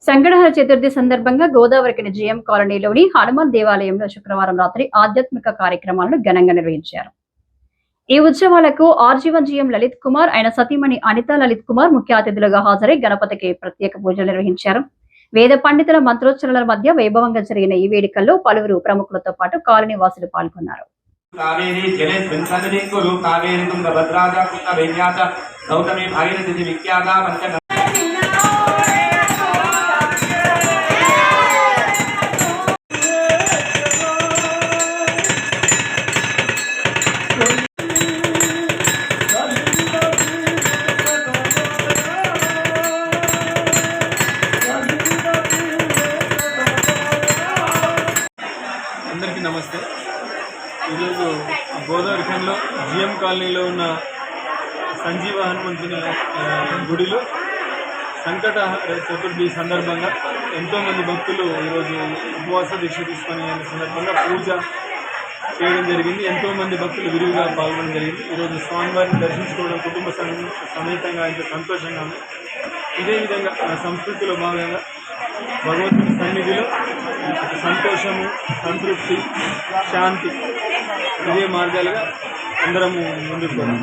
సంకటహర చతుర్థి సందర్భంగా గోదావరికని జిఎం కాలనీలోని హనుమాన్ దేవాలయంలో శుక్రవారం రాత్రి ఆధ్యాత్మిక కార్యక్రమాలను ఘనంగా నిర్వహించారు. ఈ ఉత్సవాలకు ఆర్జీవన్ జిఎం లలిత్ కుమార్, ఆయన సతీమణి అనితా లలిత్ కుమార్ ముఖ్య అతిథులుగా హాజరై గణపతికి ప్రత్యేక పూజలు నిర్వహించారు. వేద పండితుల మంత్రోచ్చరణల మధ్య వైభవంగా జరిగిన ఈ వేడుకల్లో పలువురు ప్రముఖులతో పాటు కాలనీ వాసులు పాల్గొన్నారు. అందరికీ నమస్తే. ఈరోజు గోదావరిలో జిఎం కాలనీలో ఉన్న సంజీవ హనుమంతుని గుడిలో సంకటహర చతుర్థి సందర్భంగా ఎంతోమంది భక్తులు ఈరోజు ఉపవాస దీక్ష తీసుకునే సందర్భంగా పూజ చేయడం జరిగింది. ఎంతోమంది భక్తులు విరివిగా పాల్గొనడం జరిగింది. ఈరోజు స్వామివారిని దర్శించుకోవడం కుటుంబ సమేతంగా ఎంతో సంతోషంగా ఉంది. ఇదే విధంగా మన సంస్కృతిలో భాగంగా భగవంతుని సన్నిధిలో సంతోషము, సంతృప్తి, శాంతి ఇదే మార్గాలుగా అందరము ముందుకు పోతాం.